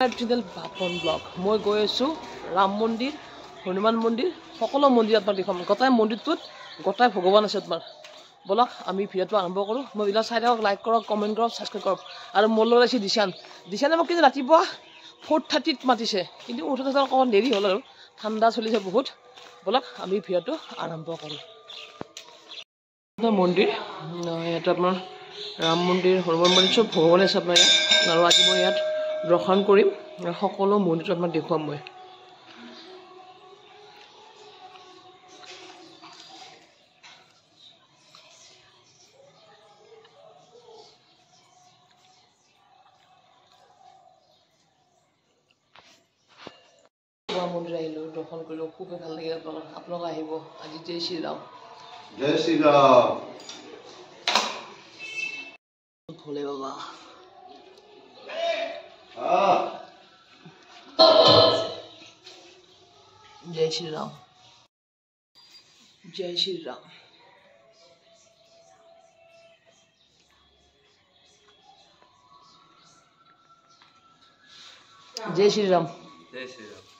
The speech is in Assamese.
চ্যানেল বাপন ব্লগ মই গৈ আছোঁ ৰাম মন্দিৰ হনুমান মন্দিৰ সকলো মন্দিৰ আপোনাক দেখুৱাম গোটাই মন্দিৰটোত গোটাই ভগৱান আছে তোমাৰ বলক আমি ভিডিঅ'টো আৰম্ভ কৰোঁ মই ভিডিঅ' চাই থাকক লাইক কৰক কমেণ্ট কৰক ছাবস্ক্ৰাইব কৰক আৰু মোৰ লগত আছে দিশানে মোক কিন্তু ৰাতিপুৱা 4:30ত মাতিছে কিন্তু উঠোতে অকণমান দেৰি হ'ল আৰু ঠাণ্ডা চলিছে বহুত বলক আমি ভিডিঅ'টো আৰম্ভ কৰোঁ মন্দিৰ ইয়াত আপোনাৰ ৰাম মন্দিৰ হনুমান মন্দিৰ চব ভগৱান আছে আপোনাৰ ইয়াত আৰু আজি মই ইয়াত দৰ্শন কৰিম সকলো মন্দিৰ আপোনাক দেখুৱাম মই মন্দিৰ আহিলোঁ দৰ্শন কৰিলোঁ খুবেই ভাল লাগিল আপোনালোক আহিব আজি জয় শ্ৰীৰাম ভোলে বাবা जय श्री राम जय श्री राम जय श्री राम जय श्री राम